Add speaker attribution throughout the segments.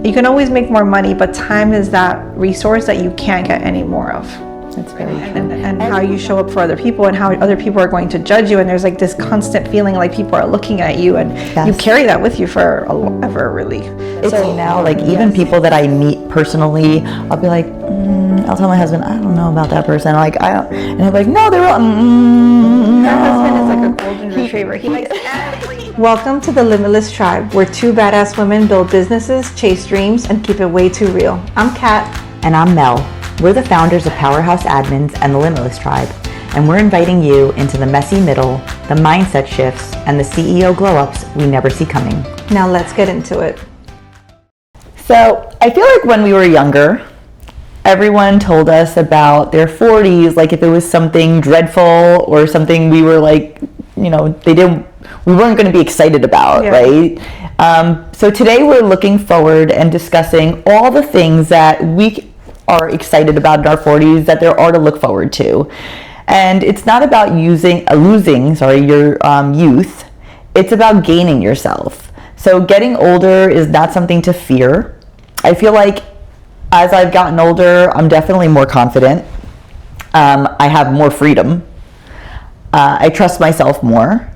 Speaker 1: you can always make more money, but time is that resource that you can't get any more of.
Speaker 2: That's very true.
Speaker 1: And how you show up for other people and how other people are going to judge you, and there's like this constant feeling like people are looking at you, and you carry that with you forever, really.
Speaker 2: It's so now, like, even people that I meet personally, I'll be like, I'll tell my husband, I don't know about that person. Like, I don't, and he'll be like, no, they're all, no.
Speaker 1: My husband is like a golden retriever. He likes everything. Welcome to the Limitless Tribe, where two badass women build businesses, chase dreams, and keep it way too real. I'm Kat.
Speaker 2: And I'm Mel. We're the founders of Powerhouse Admins and the Limitless Tribe, and we're inviting you into the messy middle, the mindset shifts, and the CEO glow-ups we never see coming.
Speaker 1: Now let's get into it.
Speaker 2: So I feel like when we were younger, everyone told us about their 40s, like if it was something dreadful or something we were like, we weren't going to be excited about, right? So today we're looking forward and discussing all the things that we are excited about in our 40s that there are to look forward to. And it's not about losing your youth. It's about gaining yourself. So getting older is not something to fear. I feel like as I've gotten older, I'm definitely more confident. I have more freedom. I trust myself more.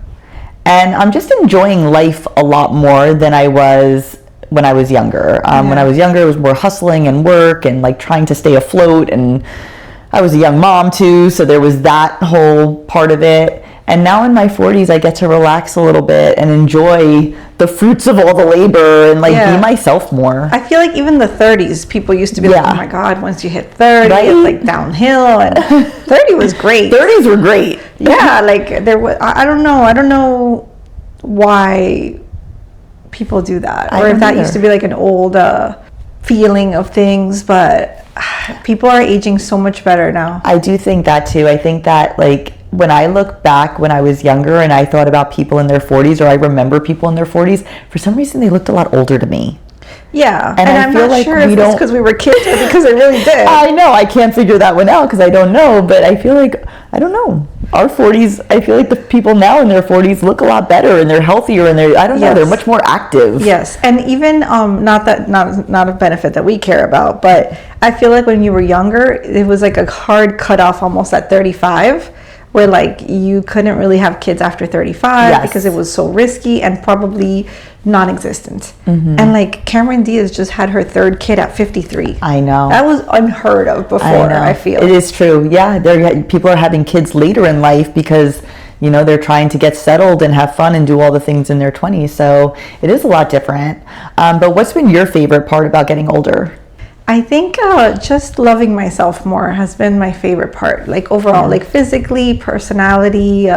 Speaker 2: And I'm just enjoying life a lot more than I was when I was younger. When I was younger, it was more hustling and work and like trying to stay afloat. And I was a young mom too, so there was that whole part of it. And now in my 40s, I get to relax a little bit and enjoy the fruits of all the labor and like be myself more.
Speaker 1: I feel like even the 30s, people used to be like, oh my God, once you hit 30, it's like downhill. And 30 was great.
Speaker 2: 30s were great.
Speaker 1: Yeah, like there was, I don't know why people do that, or if that used to be like an old feeling of things, but people are aging so much better now.
Speaker 2: I do think that too. I think that like when I look back when I was younger and I thought about people in their 40s, or I remember people in their 40s, for some reason they looked a lot older to me.
Speaker 1: Yeah, and I'm not sure if it's because we were kids or because they really did.
Speaker 2: I know, I can't figure that one out because I don't know, but I feel like, I don't know. Our 40s, I feel like the people now in their 40s look a lot better and they're healthier and they're much more active.
Speaker 1: Yes, and even not a benefit that we care about, but I feel like when you were younger, it was like a hard cutoff almost at 35. Where like you couldn't really have kids after 35 because it was so risky and probably non-existent. And like Cameron Diaz just had her third kid at 53.
Speaker 2: I know.
Speaker 1: That was unheard of before, I feel.
Speaker 2: It is true. Yeah, people are having kids later in life because they're trying to get settled and have fun and do all the things in their 20s. So it is a lot different. But what's been your favorite part about getting older?
Speaker 1: I think just loving myself more has been my favorite part. Like overall, like physically, personality,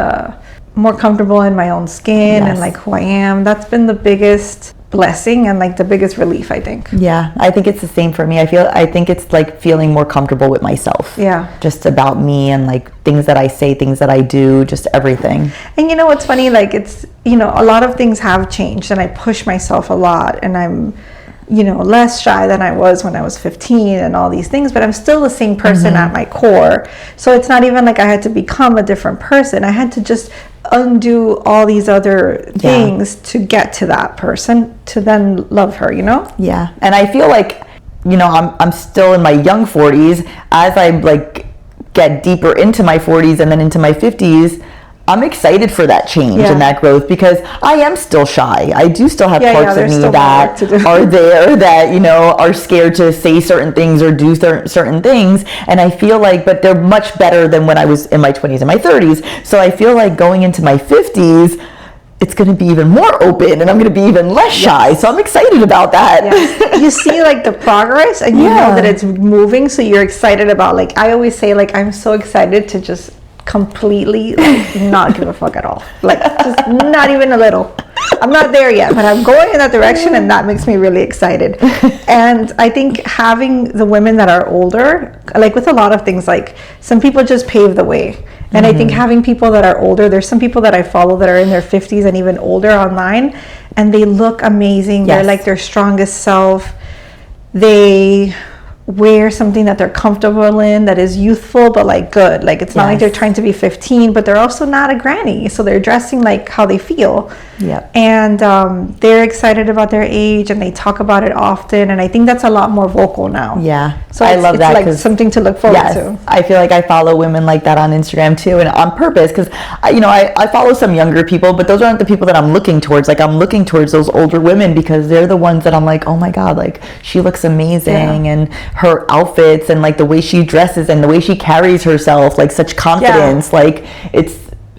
Speaker 1: more comfortable in my own skin and like who I am. That's been the biggest blessing and like the biggest relief, I think.
Speaker 2: Yeah, I think it's the same for me. I think it's like feeling more comfortable with myself.
Speaker 1: Yeah.
Speaker 2: Just about me and like things that I say, things that I do, just everything.
Speaker 1: And what's funny, like it's, a lot of things have changed and I push myself a lot and I'm less shy than I was when I was 15 and all these things, but I'm still the same person at my core. So it's not even like I had to become a different person. I had to just undo all these other things to get to that person, to then love her,
Speaker 2: Yeah. And I feel like, I'm still in my young 40s. As I like get deeper into my 40s and then into my 50s, I'm excited for that change and that growth because I am still shy. I do still have parts of me that are there that, are scared to say certain things or do certain things. And I feel like, but they're much better than when I was in my 20s and my 30s. So I feel like going into my 50s, it's going to be even more open and I'm going to be even less shy. So I'm excited about that.
Speaker 1: Yes. You see like the progress and you know that it's moving. So you're excited about, like, I always say, like, I'm so excited to just completely like not give a fuck at all, like just not even a little. I'm not there yet, but I'm going in that direction and that makes me really excited. And I think having the women that are older, like with a lot of things, like some people just pave the way, and I think having people that are older, there's some people that I follow that are in their 50s and even older online and they look amazing. They're like their strongest self. They wear something that they're comfortable in, that is youthful but like good. Like it's not like they're trying to be 15, but they're also not a granny, so they're dressing like how they feel. And they're excited about their age, and they talk about it often, and I think that's a lot more vocal now. So I love that, like something to look forward to.
Speaker 2: I feel like I follow women like that on Instagram too, and on purpose, because I follow some younger people, but those aren't the people that I'm looking towards. Like I'm looking towards those older women because they're the ones that I'm like, oh my god, like she looks amazing, and her outfits and like the way she dresses and the way she carries herself, like such confidence. Like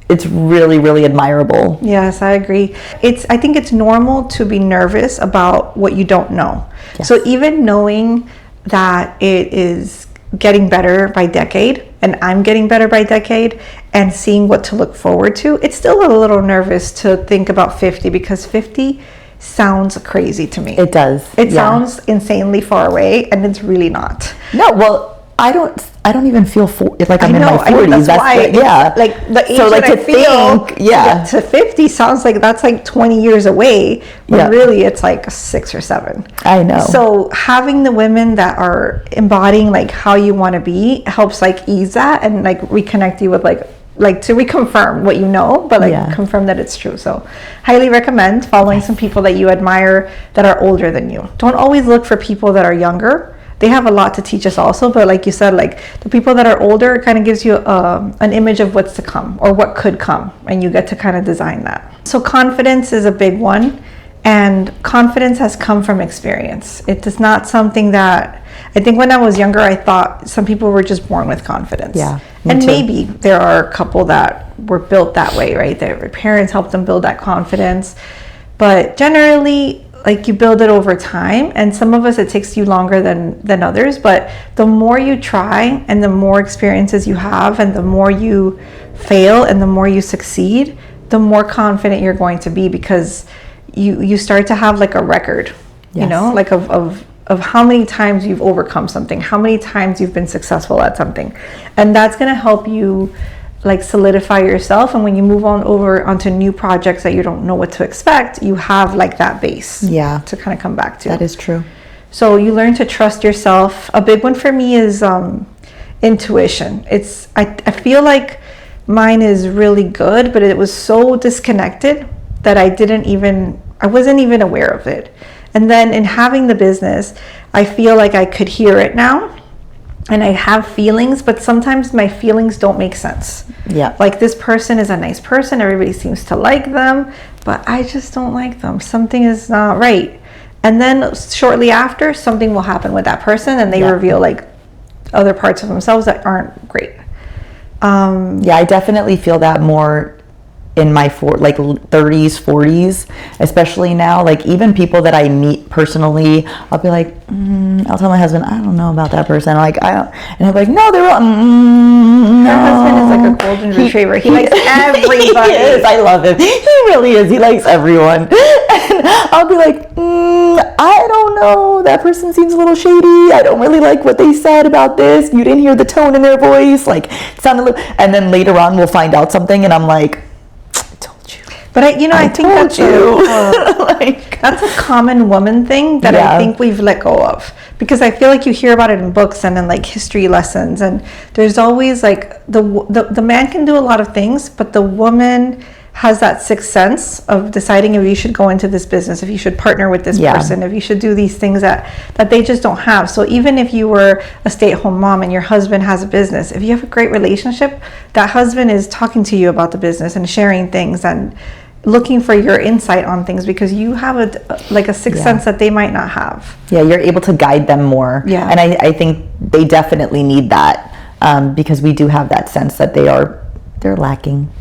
Speaker 2: it's really, really admirable.
Speaker 1: Yes, I agree. I think it's normal to be nervous about what you don't know. So even knowing that it is getting better by decade, and I'm getting better by decade, and seeing what to look forward to, it's still a little nervous to think about 50, because 50 sounds crazy to me.
Speaker 2: It does.
Speaker 1: It sounds insanely far away, and it's really not.
Speaker 2: No, well, I don't even feel like I'm in my 40s.
Speaker 1: That's why, like the age that I feel, to 50 sounds like that's like 20 years away, but really it's like 6 or 7.
Speaker 2: I know.
Speaker 1: So having the women that are embodying like how you want to be helps like ease that, and like reconnect you with like to reconfirm what you know, but like confirm that it's true. So highly recommend following some people that you admire that are older than you. Don't always look for people that are younger. They have a lot to teach us also, but like you said, like the people that are older kind of gives you an image of what's to come or what could come, and you get to kind of design that. So confidence is a big one, and confidence has come from experience. It is not something that, I think when I was younger, I thought some people were just born with confidence. And maybe there are a couple that were built that way, right? Their parents helped them build that confidence, but generally, like you build it over time, and some of us it takes you longer than others, but the more you try and the more experiences you have and the more you fail and the more you succeed, the more confident you're going to be, because you start to have like a record, you know, like of how many times you've overcome something, how many times you've been successful at something, and that's going to help you like solidify yourself. And when you move on over onto new projects that you don't know what to expect, you have like that base to kind of come back to.
Speaker 2: That is true.
Speaker 1: So you learn to trust yourself. A big one for me is intuition. I feel like mine is really good, but it was so disconnected that I wasn't even aware of it. And then in having the business, I feel like I could hear it now. And I have feelings, but sometimes my feelings don't make sense. Like this person is a nice person, everybody seems to like them, but I just don't like them. Something is not right. And then shortly after, something will happen with that person, and they reveal like other parts of themselves that aren't great.
Speaker 2: I definitely feel that more in my 30s, 40s, especially now. Like even people that I meet personally, I'll be like, I'll tell my husband, I don't know about that person. Like and I'm like, no, they're all.
Speaker 1: Her husband is like a golden retriever. He likes everybody.
Speaker 2: He is. I love him. He really is. He likes everyone. And I'll be like, I don't know. That person seems a little shady. I don't really like what they said about this. You didn't hear the tone in their voice. Like it sounded a little. And then later on, we'll find out something, and I'm like,
Speaker 1: but I think that's that's a common woman thing that I think we've let go of, because I feel like you hear about it in books and in like history lessons, and there's always like the man can do a lot of things, but the woman has that sixth sense of deciding if you should go into this business, if you should partner with this person, if you should do these things that they just don't have. So even if you were a stay-at-home mom and your husband has a business, if you have a great relationship, that husband is talking to you about the business and sharing things and looking for your insight on things, because you have a sixth sense that they might not have.
Speaker 2: You're able to guide them more. And I think they definitely need that, because we do have that sense that they're lacking.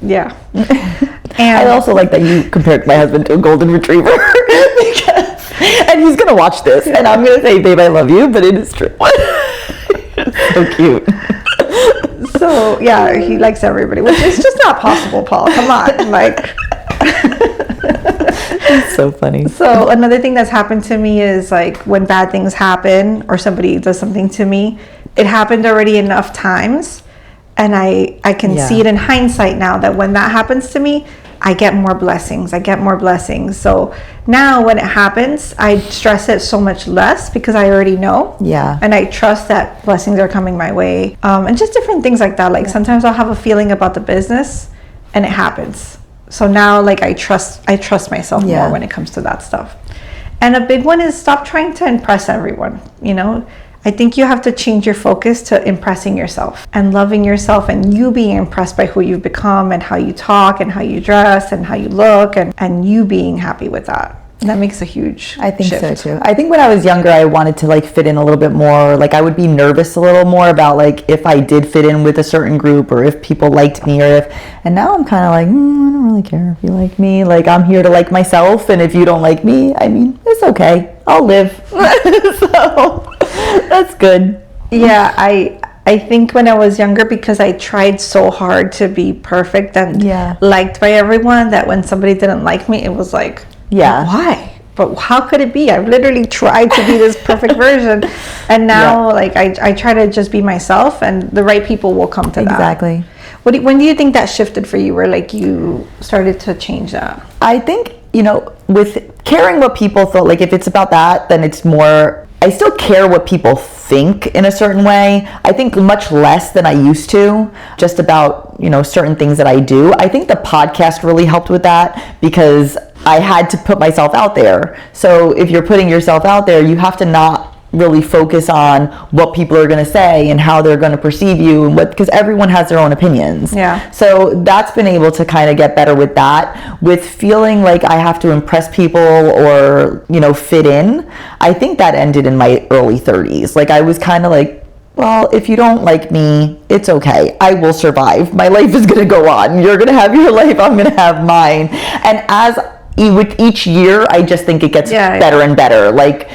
Speaker 2: And I also like that you compared my husband to a golden retriever, and he's gonna watch this, and I'm gonna say, babe, I love you, but it is true. So cute.
Speaker 1: So he likes everybody, which is just not possible, Paul. Come on, like.
Speaker 2: It's so funny.
Speaker 1: So another thing that's happened to me is like when bad things happen or somebody does something to me, it happened already enough times, and I can see it in hindsight now that when that happens to me, I get more blessings. I get more blessings. So now when it happens, I stress it so much less because I already know.
Speaker 2: Yeah.
Speaker 1: And I trust that blessings are coming my way. And just different things like that. Like sometimes I'll have a feeling about the business and it happens. So now like I trust myself more when it comes to that stuff. And a big one is stop trying to impress everyone. You know, I think you have to change your focus to impressing yourself and loving yourself and you being impressed by who you've become and how you talk and how you dress and how you look and you being happy with that. And that makes a huge shift.
Speaker 2: I think so too. I think when I was younger, I wanted to like fit in a little bit more. Like I would be nervous a little more about like if I did fit in with a certain group or if people liked me and now I'm kind of like, I don't really care if you like me. Like I'm here to like myself. And if you don't like me, I mean, it's okay. I'll live. So that's good.
Speaker 1: Yeah, I think when I was younger, because I tried so hard to be perfect and liked by everyone, that when somebody didn't like me, it was like, why? But how could it be? I've literally tried to be this perfect version. And now like I try to just be myself and the right people will come to that.
Speaker 2: Exactly.
Speaker 1: When do you think that shifted for you, where like you started to change that?
Speaker 2: I think, you know, with caring what people thought, like if it's about that, then it's more, I still care what people think in a certain way. I think much less than I used to, just about, you know, certain things that I do. I think the podcast really helped with that because I had to put myself out there. So if you're putting yourself out there, you have to not really focus on what people are going to say and how they're going to perceive you and what, because everyone has their own opinions.
Speaker 1: Yeah.
Speaker 2: So that's been able to kind of get better with that. With feeling like I have to impress people or, you know, fit in, I think that ended in my early 30s. Like I was kind of like, well, if you don't like me, it's okay. I will survive. My life is going to go on. You're going to have your life. I'm going to have mine. And with each year, I just think it gets better and better. Like,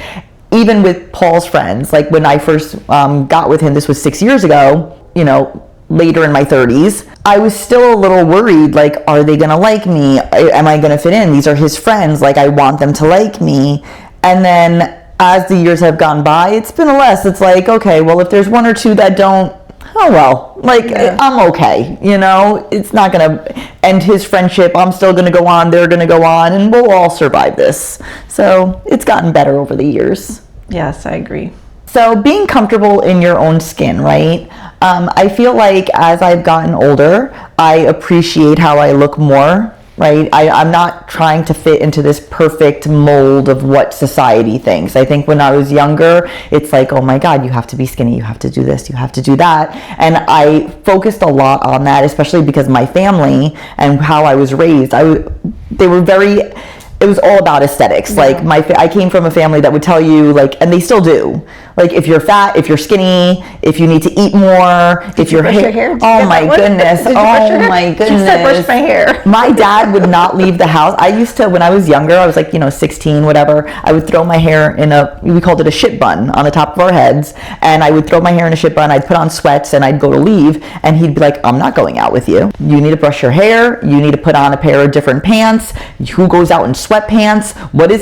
Speaker 2: even with Paul's friends, like when I first got with him, this was 6 years ago, you know, later in my 30s, I was still a little worried, like, are they gonna like me? Am I gonna fit in? These are his friends, like, I want them to like me. And then as the years have gone by, it's been less. It's like, okay, well, if there's one or two that don't, oh well, like I'm okay, you know, it's not gonna end his friendship. I'm still gonna go on, they're gonna go on, and we'll all survive this. So it's gotten better over the years.
Speaker 1: Yes, I agree.
Speaker 2: So being comfortable in your own skin, right? I feel like as I've gotten older, I appreciate how I look more. Right? I'm not trying to fit into this perfect mold of what society thinks. I think when I was younger, it's like, oh my God, you have to be skinny, you have to do this, you have to do that. And I focused a lot on that, especially because my family and how I was raised, it was all about aesthetics. Like I came from a family that would tell you, like, and they still do, like if you're fat, if you're skinny, if you need to eat more, if your hair. Oh my goodness! Oh my goodness!
Speaker 1: Just said brush my hair.
Speaker 2: My dad would not leave the house. I used to, when I was younger, I was like, 16, whatever. I would throw my hair in we called it a shit bun on the top of our heads, and I would throw my hair in a shit bun. I'd put on sweats and I'd go to leave, and he'd be like, I'm not going out with you. You need to brush your hair. You need to put on a pair of different pants. Who goes out in sweatpants?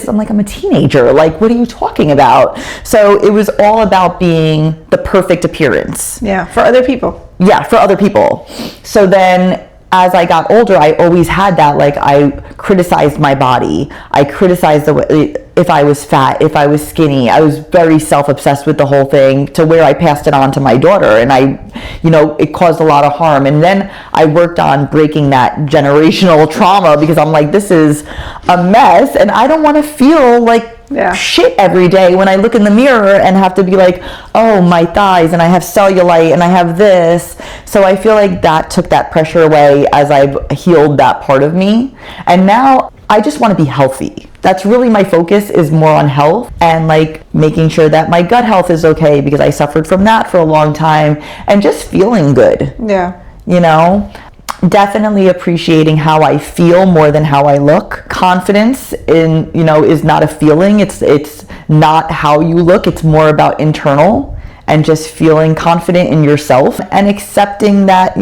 Speaker 2: I'm like, I'm a teenager. Like, what are you talking about? So it was all about being the perfect appearance.
Speaker 1: Yeah, for other people.
Speaker 2: Yeah, for other people. So then as I got older, I always had that, like, I criticized my body. I criticized the way, if I was fat, if I was skinny. I was very self-obsessed with the whole thing, to where I passed it on to my daughter, and it caused a lot of harm. And then I worked on breaking that generational trauma, because I'm like, this is a mess, and I don't want to feel like shit every day when I look in the mirror and have to be like, oh, my thighs, and I have cellulite, and I have this. So I feel like that took that pressure away as I've healed that part of me. And now I just want to be healthy. That's really my focus, is more on health, and like making sure that my gut health is okay, because I suffered from that for a long time, and just feeling good.
Speaker 1: Yeah.
Speaker 2: Definitely appreciating how I feel more than how I look. Confidence is not a feeling. It's not how you look. It's more about internal, and just feeling confident in yourself, and accepting that,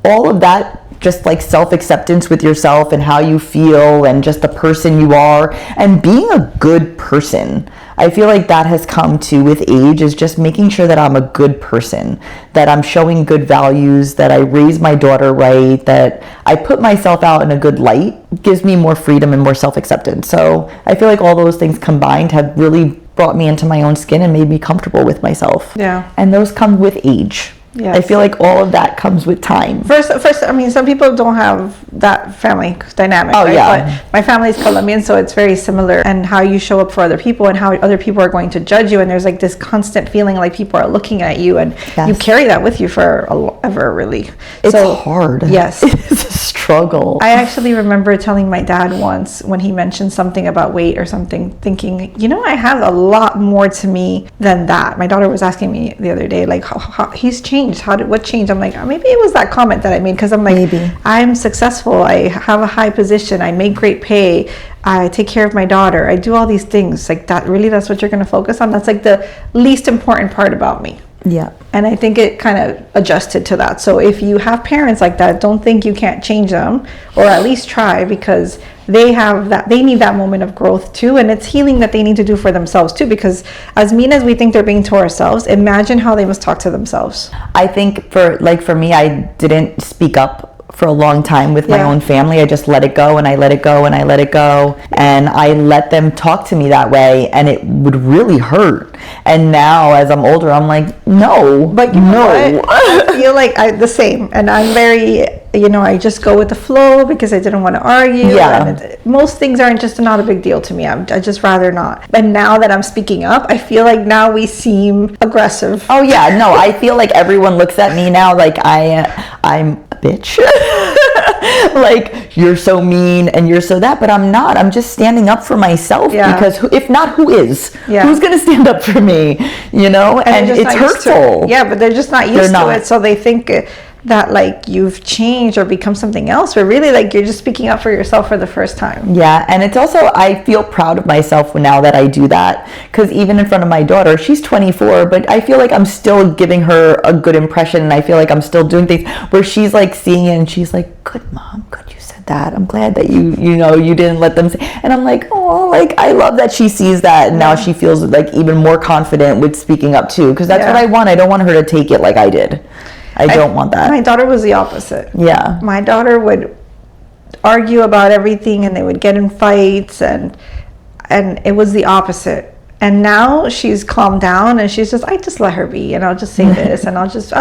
Speaker 2: all of that, just like self-acceptance with yourself and how you feel and just the person you are, and being a good person. I feel like that has come to with age, is just making sure that I'm a good person, that I'm showing good values, that I raise my daughter right, that I put myself out in a good light, gives me more freedom and more self-acceptance. So I feel like all those things combined have really brought me into my own skin and made me comfortable with myself.
Speaker 1: Yeah.
Speaker 2: And those come with age. Yes. I feel like all of that comes with time.
Speaker 1: First, I mean, some people don't have that family dynamic.
Speaker 2: Oh,
Speaker 1: right?
Speaker 2: yeah.
Speaker 1: But my family is Colombian, so it's very similar. And how you show up for other people and how other people are going to judge you. And there's like this constant feeling like people are looking at you, and you carry that with you forever, really.
Speaker 2: It's hard.
Speaker 1: Yes.
Speaker 2: It's a struggle.
Speaker 1: I actually remember telling my dad once when he mentioned something about weight or something, thinking, you know, I have a lot more to me than that. My daughter was asking me the other day, like, how he's changed. What changed? I'm like, maybe it was that comment that I made, because I'm like, maybe. I'm successful, I have a high position, I make great pay, I take care of my daughter, I do all these things. Like, that really, that's what you're going to focus on? That's like the least important part about me.
Speaker 2: Yeah.
Speaker 1: And I think it kind of adjusted to that. So if you have parents like that, don't think you can't change them, or at least try, because they have that, they need that moment of growth too, and it's healing that they need to do for themselves too, because as mean as we think they're being to ourselves, imagine how they must talk to themselves.
Speaker 2: I think for me, I didn't speak up for a long time with my own family. I just let it go, and I let it go, and I let it go, and I let them talk to me that way, and it would really hurt. And now as I'm older, I'm like, no,
Speaker 1: but you know what? I feel like the same, and I'm very, I just go with the flow because I didn't want to argue.
Speaker 2: Yeah.
Speaker 1: And most things aren't just not a big deal to me. I just rather not. But now that I'm speaking up, I feel like now we seem aggressive.
Speaker 2: Oh yeah, no, I feel like everyone looks at me now like I'm a bitch. Like, you're so mean and you're so that, but I'm not. I'm just standing up for myself, because if not, who is? Who's going to stand up for me? And it's hurtful.
Speaker 1: Yeah, but they're just not used to it, so they think that like you've changed or become something else, but really like you're just speaking up for yourself for the first time.
Speaker 2: Yeah, and it's also, I feel proud of myself now that I do that, because even in front of my daughter, she's 24, but I feel like I'm still giving her a good impression, and I feel like I'm still doing things where she's like seeing it and she's like, good mom, good, you said that. I'm glad that you didn't let them say. And I'm like, oh, like I love that she sees that, and now she feels like even more confident with speaking up too, because that's what I want. I don't want her to take it like I did. I don't want that.
Speaker 1: My daughter was the opposite.
Speaker 2: Yeah.
Speaker 1: My daughter would argue about everything, and they would get in fights, and it was the opposite. And now she's calmed down, and she's just, I just let her be, and I'll just say this, and I'll just,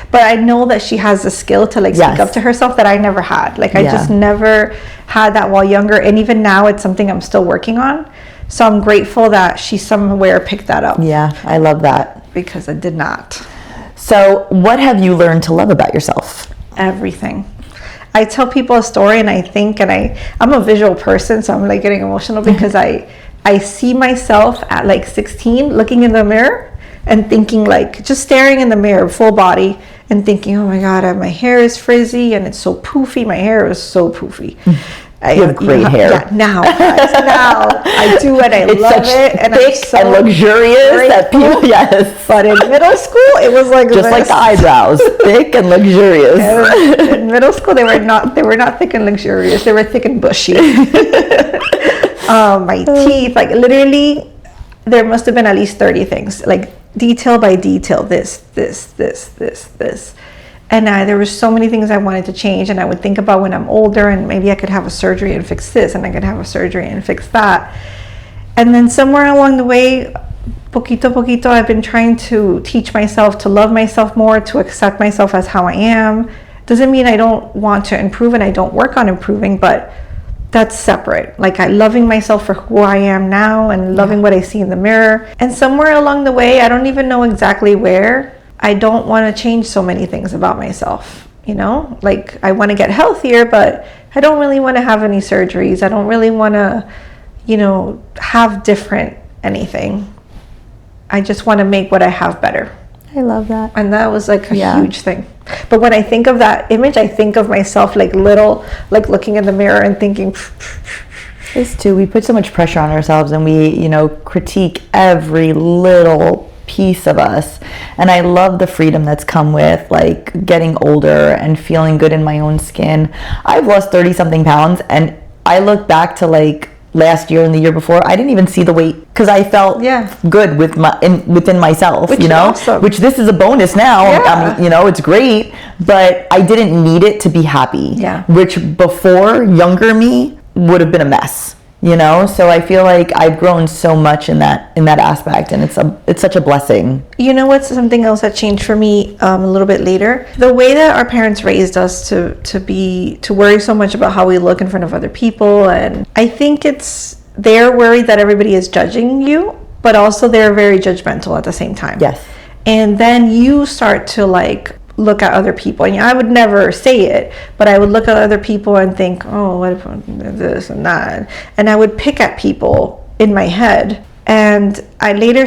Speaker 1: but I know that she has the skill to like speak up to herself that I never had. Like I just never had that while younger, and even now it's something I'm still working on. So I'm grateful that she somewhere picked that up.
Speaker 2: Yeah, I love that.
Speaker 1: Because I did not.
Speaker 2: So what have you learned to love about yourself?
Speaker 1: Everything. I tell people a story, and I think, and I'm a visual person, so I'm like getting emotional because I see myself at like 16 looking in the mirror and thinking, like, just staring in the mirror full body and thinking, oh my God, my hair is frizzy and it's so poofy. My hair is so poofy.
Speaker 2: You have great hair.
Speaker 1: Yeah, now I do, and I love it, and
Speaker 2: thick
Speaker 1: I'm so
Speaker 2: and luxurious. That people,
Speaker 1: But in middle school, it was like
Speaker 2: just like the eyebrows, thick and luxurious.
Speaker 1: In middle school, they were not thick and luxurious. They were thick and bushy. My teeth, like literally, there must have been at least 30 things, like detail by detail. This. And there were so many things I wanted to change, and I would think about when I'm older, and maybe I could have a surgery and fix this, and I could have a surgery and fix that. And then somewhere along the way, poquito a poquito, I've been trying to teach myself to love myself more, to accept myself as how I am. Doesn't mean I don't want to improve and I don't work on improving, but that's separate. Like loving myself for who I am now, and loving what I see in the mirror. And somewhere along the way, I don't even know exactly where, I don't want to change so many things about myself, like I want to get healthier, but I don't really want to have any surgeries. I don't really want to, have different anything. I just want to make what I have better.
Speaker 2: I love that.
Speaker 1: And that was like a huge thing. But when I think of that image, I think of myself like little, like looking in the mirror and thinking.
Speaker 2: Us too. We put so much pressure on ourselves, and we, critique every little piece of us. And I love the freedom that's come with like getting older and feeling good in my own skin. I've lost 30 something pounds, and I look back to like last year and the year before, I didn't even see the weight because I felt good within myself,
Speaker 1: which
Speaker 2: you know,
Speaker 1: awesome.
Speaker 2: Which this is a bonus now.
Speaker 1: Yeah.
Speaker 2: I mean, you know, it's great, but I didn't need it to be happy.
Speaker 1: Yeah.
Speaker 2: Which before, younger me would have been a mess, you know. So I feel like I've grown so much in that aspect, and it's such a blessing.
Speaker 1: You know what's something else that changed for me a little bit later? The way that our parents raised us to worry so much about how we look in front of other people, and I think they're worried that everybody is judging you, but also they're very judgmental at the same time.
Speaker 2: Yes.
Speaker 1: And then you start to like look at other people, and I would never say it, but I would look at other people and think, oh, what if this and that, and I would pick at people in my head. And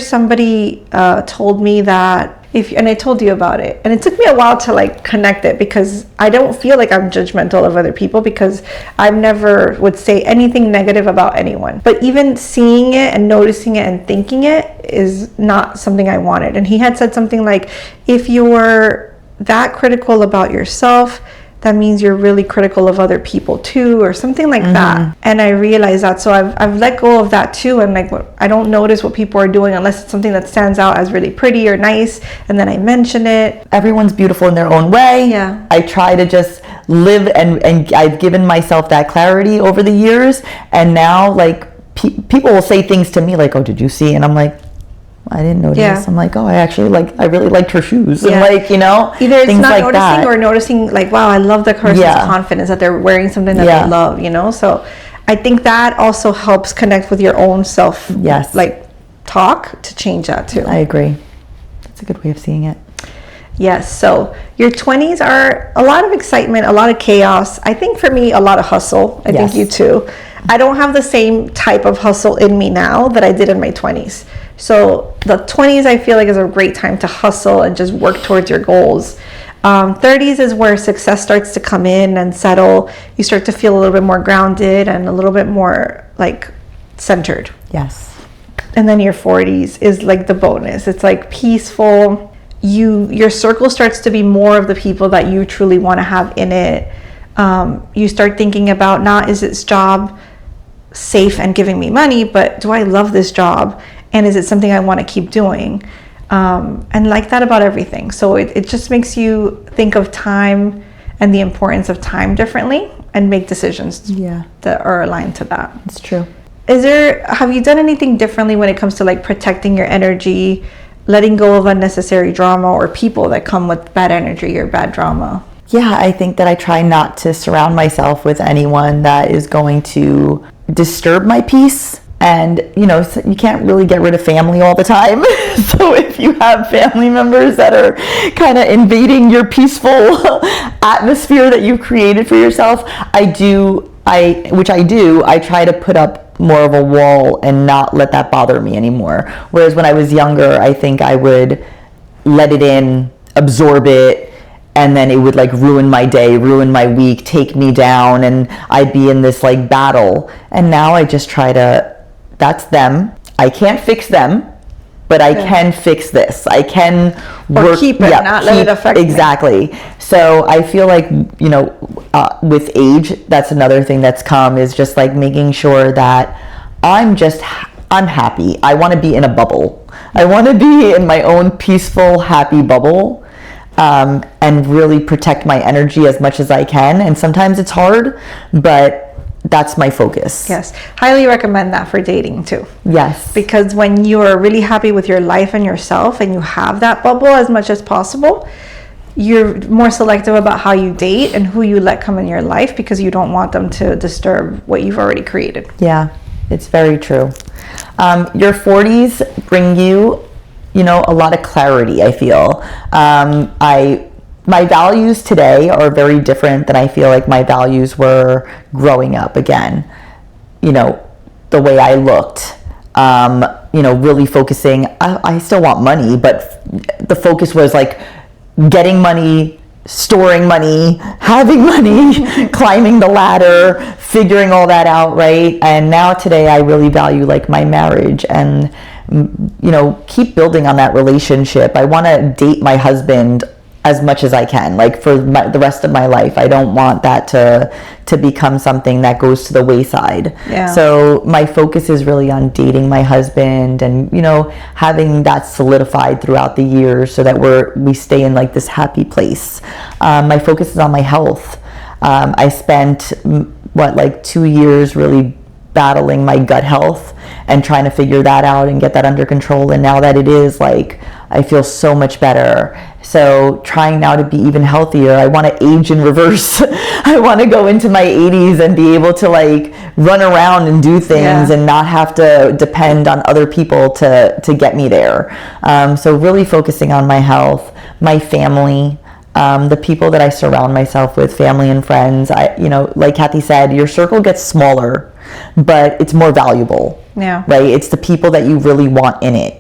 Speaker 1: somebody told me that and I told you about it, and it took me a while to like connect it, because I don't feel like I'm judgmental of other people, because I never would say anything negative about anyone. But even seeing it and noticing it and thinking it is not something I wanted. And he had said something like, if you're that critical about yourself, that means you're really critical of other people too, or something like that. And I realized that, so I've let go of that too, and like I don't notice what people are doing unless it's something that stands out as really pretty or nice, and then I mention it.
Speaker 2: Everyone's beautiful in their own way.
Speaker 1: Yeah.
Speaker 2: I try to just live, and I've given myself that clarity over the years, and now like people will say things to me like, oh, did you see? And I'm like, I didn't notice.
Speaker 1: Yeah.
Speaker 2: I'm like, oh, I really liked her shoes. And like, you know,
Speaker 1: either it's
Speaker 2: things
Speaker 1: not
Speaker 2: like
Speaker 1: noticing
Speaker 2: that.
Speaker 1: or noticing like, wow, I love the person's confidence that they're wearing something that they love, you know? So I think that also helps connect with your own self.
Speaker 2: Yes.
Speaker 1: Like talk to change that too.
Speaker 2: I agree. That's a good way of seeing it.
Speaker 1: Yes. So your 20s are a lot of excitement, a lot of chaos. I think for me, a lot of hustle. I think you too. I don't have the same type of hustle in me now that I did in my 20s. So the 20s, I feel like, is a great time to hustle and just work towards your goals. 30s is where success starts to come in and settle. You start to feel a little bit more grounded and a little bit more like centered.
Speaker 2: Yes.
Speaker 1: And then your 40s is like the bonus. It's like peaceful. Your circle starts to be more of the people that you truly want to have in it. You start thinking about, not is this job safe and giving me money, but do I love this job? And is it something I want to keep doing? And like that about everything. So it just makes you think of time and the importance of time differently and make decisions that are aligned to that.
Speaker 2: It's true.
Speaker 1: Have you done anything differently when it comes to like protecting your energy, letting go of unnecessary drama or people that come with bad energy or bad drama?
Speaker 2: Yeah, I think that I try not to surround myself with anyone that is going to disturb my peace. And, you know, you can't really get rid of family all the time. So if you have family members that are kind of invading your peaceful atmosphere that you've created for yourself, I try to put up more of a wall and not let that bother me anymore. Whereas when I was younger, I think I would let it in, absorb it, and then it would like ruin my day, ruin my week, take me down, and I'd be in this like battle. And now I just try to, that's them. I can't fix them, but I can fix this. I can work. Or
Speaker 1: keep it, not let it affect me.
Speaker 2: Exactly. So I feel like, you know, with age, that's another thing that's come, is just like making sure that I'm happy. I want to be in a bubble. I want to be in my own peaceful, happy bubble, and really protect my energy as much as I can. And sometimes it's hard, but that's my focus.
Speaker 1: Yes. Highly recommend that for dating too.
Speaker 2: Yes.
Speaker 1: Because when you are really happy with your life and yourself, and you have that bubble as much as possible, you're more selective about how you date and who you let come in your life, because you don't want them to disturb what you've already created.
Speaker 2: Yeah, it's very true. Your 40s bring you, you know, a lot of clarity, I feel. My values today are very different than I feel like my values were growing up. Again, you know, the way I looked, you know, really focusing, I still want money, but the focus was like getting money, storing money, having money, climbing the ladder, figuring all that out, right? And now today I really value like my marriage and, you know, keep building on that relationship. I want to date my husband as much as I can, like for the rest of my life. I don't want that to become something that goes to the wayside.
Speaker 1: Yeah.
Speaker 2: So my focus is really on dating my husband and, you know, having that solidified throughout the years so that we stay in like this happy place. My focus is on my health. I spent like 2 years really battling my gut health and trying to figure that out and get that under control, and now that it is, like, I feel so much better. So trying now to be even healthier. I want to age in reverse. I want to go into my 80s and be able to like run around and do things and not have to depend on other people to get me there. So really focusing on my health, my family, the people that I surround myself with, family and friends. You know, like Cathy said, your circle gets smaller, but it's more valuable.
Speaker 1: Yeah.
Speaker 2: Right? It's the people that you really want in it.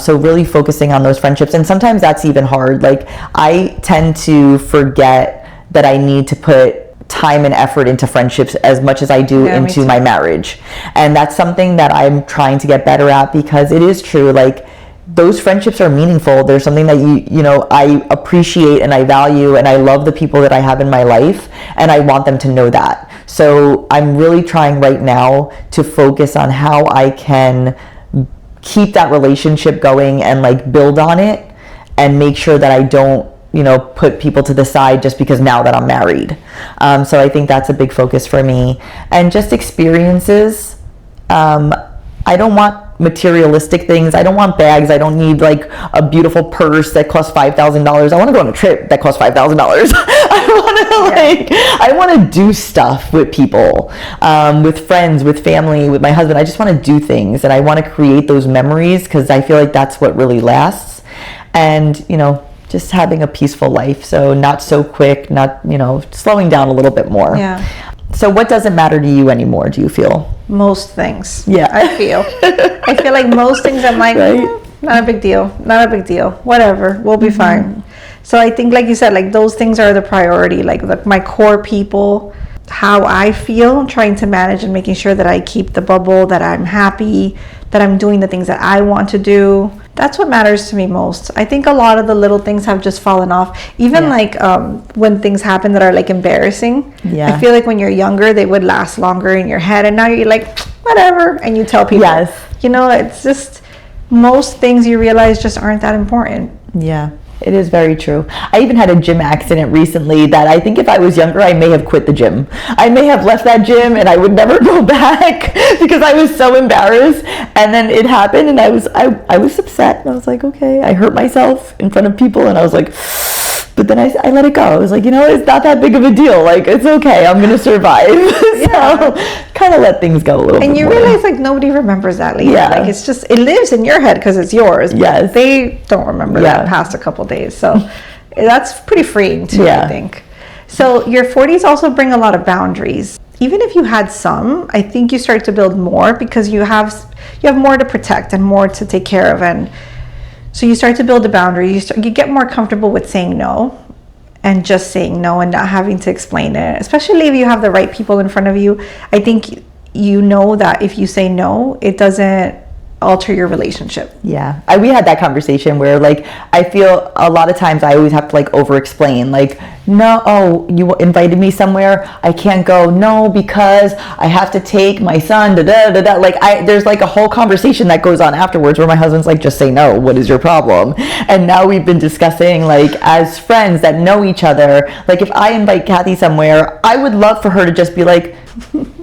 Speaker 2: So really focusing on those friendships. And sometimes that's even hard. Like, I tend to forget that I need to put time and effort into friendships as much as I do into my marriage. And that's something that I'm trying to get better at, because it is true. Like, those friendships are meaningful. There's something that you know, I appreciate and I value, and I love the people that I have in my life, and I want them to know that. So I'm really trying right now to focus on how I can keep that relationship going and like build on it, and make sure that I don't, you know, put people to the side just because now that I'm married. So I think that's a big focus for me. And just experiences. I don't want materialistic things. I don't want bags. I don't need like a beautiful purse that costs $5,000. I want to go on a trip that costs $5,000. I want to do stuff with people, with friends, with family, with my husband. I just want to do things, and I want to create those memories, because I feel like that's what really lasts. And, you know, just having a peaceful life. So not so quick, not, you know, slowing down a little bit more.
Speaker 1: Yeah.
Speaker 2: So what doesn't matter to you anymore, do you feel?
Speaker 1: Most things.
Speaker 2: Yeah.
Speaker 1: I feel like most things I'm like, not a big deal. Not a big deal. Whatever. We'll be fine. So I think, like you said, like those things are the priority, like my core people, how I feel, trying to manage and making sure that I keep the bubble, that I'm happy, that I'm doing the things that I want to do. That's what matters to me most. I think a lot of the little things have just fallen off. Even like when things happen that are like embarrassing. Yeah. I feel like when you're younger, they would last longer in your head, and now you're like, whatever, and you tell people. Yes. You know, it's just most things you realize just aren't that important.
Speaker 2: Yeah. It is very true. I even had a gym accident recently that I think if I was younger, I may have quit the gym. I may have left that gym and I would never go back because I was so embarrassed. And then it happened, and I was upset. And I was like, okay, I hurt myself in front of people, and I was like, but then I let it go. I was like, you know, it's not that big of a deal. Like, it's okay. I'm going to survive. So kind of let things go a little bit.
Speaker 1: And you realize, like, nobody remembers that later. Yeah. Like, it's just, it lives in your head because it's yours. Yes. They don't remember that past a couple days. So that's pretty freeing too, I think. So your 40s also bring a lot of boundaries. Even if you had some, I think you start to build more, because you have more to protect and more to take care of. And so you start to build a boundary. You get more comfortable with saying no, and just saying no and not having to explain it, especially if you have the right people in front of you. I think you know that if you say no, it doesn't alter your relationship.
Speaker 2: Yeah. We had that conversation where, like, I feel a lot of times I always have to like over explain, like, no, oh, you invited me somewhere, I can't go, no, because I have to take my son, like, there's like a whole conversation that goes on afterwards where my husband's like, just say no, what is your problem? And now we've been discussing, like, as friends that know each other, like, if I invite Cathy somewhere, I would love for her to just be like,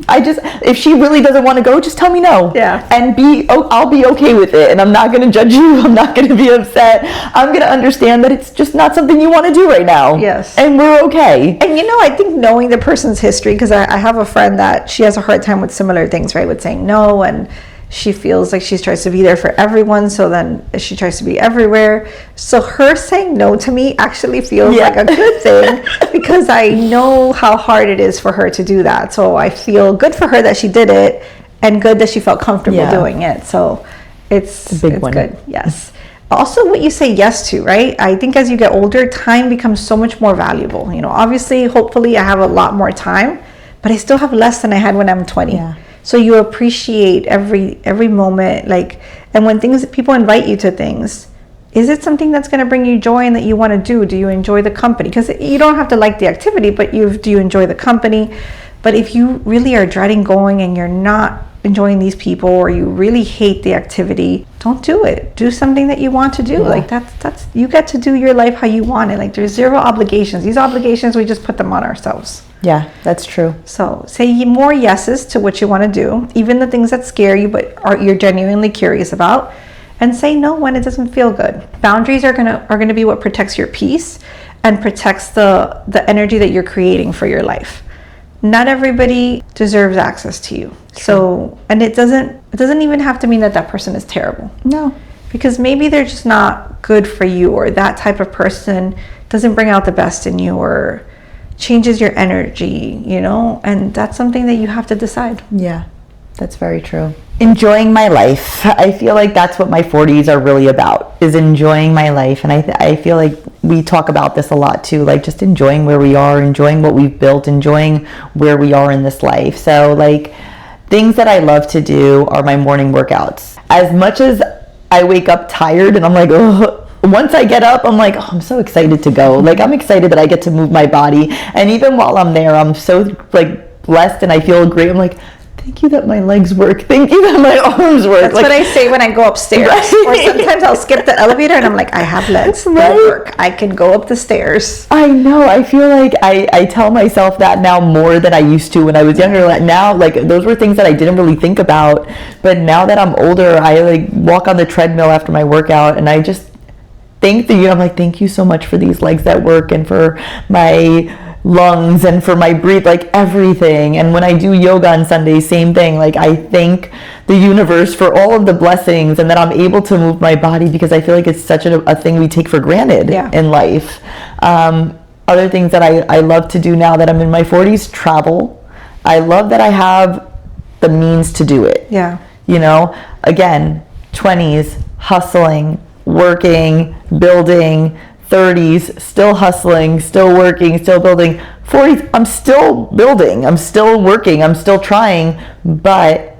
Speaker 2: if she really doesn't want to go, just tell me no. Yeah. And I'll be okay with it, and I'm not going to judge you. I'm not going to be upset. I'm going to understand that it's just not something you want to do right now. Yes. And we're okay.
Speaker 1: And you know, I think knowing the person's history, because I have a friend that she has a hard time with similar things, right? With saying no, and she feels like she tries to be there for everyone, so then she tries to be everywhere. So her saying no to me actually feels like a good thing, because I know how hard it is for her to do that. So I feel good for her that she did it, and good that she felt comfortable doing it. So it's good. Yes. Also, what you say yes to, right? I think as you get older, time becomes so much more valuable. You know, obviously, hopefully I have a lot more time, but I still have less than I had when I'm 20. Yeah. So you appreciate every moment, like, and when people invite you to things, Is it something that's going to bring you joy and that you want to do? Do you enjoy the company? Because you don't have to like the activity, but do you enjoy the company? But if you really are dreading going and you're not enjoying these people, or you really hate the activity, don't do it. Do something that you want to do. Like that's you get to do your life how you want it. Like there's zero obligations. These obligations, we just put them on ourselves.
Speaker 2: Yeah, that's true.
Speaker 1: So say more yeses to what you want to do, even the things that scare you but you're genuinely curious about, and say no when it doesn't feel good. Boundaries are gonna be what protects your peace and protects the energy that you're creating for your life. Not everybody deserves access to you. True. So, and it doesn't even have to mean that person is terrible.
Speaker 2: No.
Speaker 1: Because maybe they're just not good for you, or that type of person doesn't bring out the best in you, or changes your energy, and that's something that you have to decide.
Speaker 2: Yeah, that's very true. Enjoying my life. I feel like that's what my 40s are really about, is enjoying my life. And I feel like we talk about this a lot too, like just enjoying where we are, enjoying what we've built, enjoying where we are in this life. So like things that I love to do are my morning workouts. As much as I wake up tired and I'm like, oh, once I get up, I'm like, oh, I'm so excited to go. Like I'm excited that I get to move my body. And even while I'm there, I'm so like blessed and I feel great. I'm like, thank you that my legs work. Thank you that my arms work.
Speaker 1: That's what I say when I go upstairs. Right? Or sometimes I'll skip the elevator and I'm like, I have legs. Right? They work. I can go up the stairs.
Speaker 2: I know. I feel like I tell myself that now more than I used to when I was younger. Now, like those were things that I didn't really think about. But now that I'm older, I like walk on the treadmill after my workout and I just thank you. I'm like, thank you so much for these legs that work and for my lungs and for my breathe, like everything. And when I do yoga on Sundays, same thing. Like I thank the universe for all of the blessings and that I'm able to move my body, because I feel like it's such a thing we take for granted in life. Other things that I love to do now that I'm in my 40s, travel. I love that I have the means to do it.
Speaker 1: Yeah.
Speaker 2: Again, 20s, hustling, working, building, 30s, still hustling, still working, still building. 40s, I'm still building, I'm still working, I'm still trying, but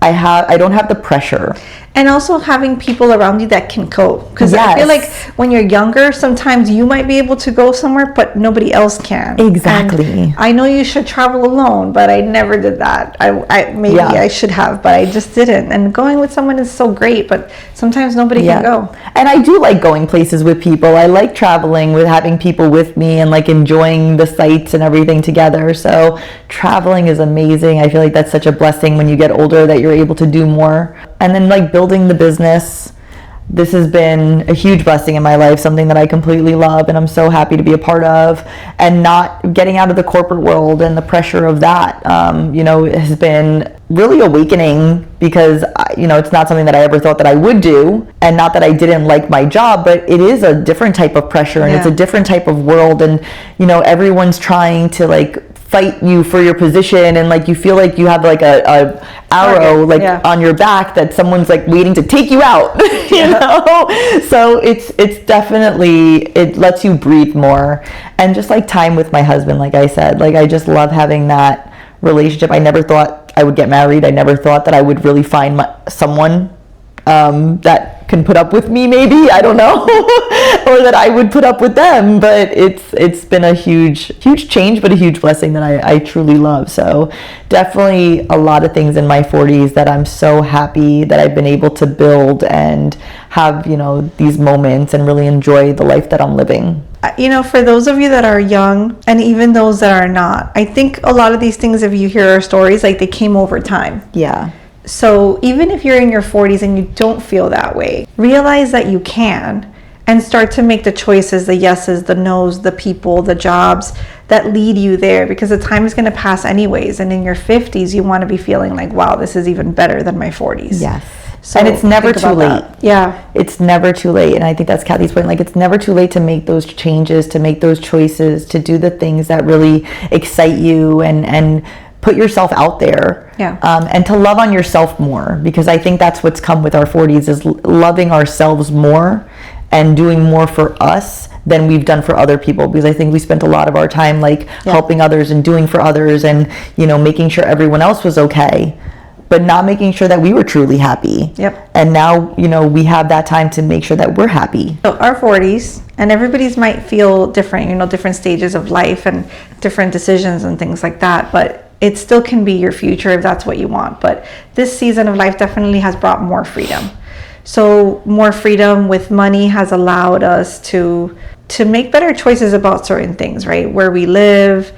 Speaker 2: I don't have the pressure.
Speaker 1: And also having people around you that can go. Because I feel like when you're younger, sometimes you might be able to go somewhere, but nobody else can.
Speaker 2: Exactly.
Speaker 1: And I know you should travel alone, but I never did that. I should have, but I just didn't. And going with someone is so great, but sometimes nobody can go.
Speaker 2: And I do like going places with people. I like traveling with having people with me and like enjoying the sights and everything together. So traveling is amazing. I feel like that's such a blessing when you get older that you're able to do more. And then like building the business, this has been a huge blessing in my life, something that I completely love and I'm so happy to be a part of, and not getting out of the corporate world and the pressure of that, has been really awakening, because it's not something that I ever thought that I would do, and not that I didn't like my job, but it is a different type of pressure and it's a different type of world, and everyone's trying to like fight you for your position, and like you feel like you have like a arrow on your back that someone's like waiting to take you out. So it's definitely, it lets you breathe more. And just like time with my husband, like I said, like I just love having that relationship. I never thought I would get married. I never thought that I would really find someone that can put up with me, maybe, I don't know, or that I would put up with them, but it's been a huge change, but a huge blessing that I truly love. So definitely a lot of things in my 40s that I'm so happy that I've been able to build and have, these moments and really enjoy the life that I'm living.
Speaker 1: For those of you that are young, and even those that are not, I think a lot of these things, if you hear our stories, like they came over time.
Speaker 2: Yeah.
Speaker 1: So even if you're in your 40s and you don't feel that way, realize that you can, and start to make the choices, the yeses, the nos, the people, the jobs that lead you there, because the time is going to pass anyways. And in your 50s, you want to be feeling like, wow, this is even better than my 40s.
Speaker 2: Yes.
Speaker 1: So
Speaker 2: and it's never too late.
Speaker 1: That. Yeah.
Speaker 2: It's never too late. And I think that's Cathy's point. Like, it's never too late to make those changes, to make those choices, to do the things that really excite you, and put yourself out there.
Speaker 1: Yeah.
Speaker 2: And to love on yourself more, because I think that's what's come with our 40s, is loving ourselves more and doing more for us than we've done for other people, because I think we spent a lot of our time helping others and doing for others and making sure everyone else was okay. but not making sure that we were truly happy.
Speaker 1: Yep.
Speaker 2: And now, we have that time to make sure that we're happy.
Speaker 1: So our 40s, and everybody's might feel different, different stages of life and different decisions and things like that, but it still can be your future if that's what you want. But this season of life definitely has brought more freedom. So more freedom with money has allowed us to make better choices about certain things, right? Where we live,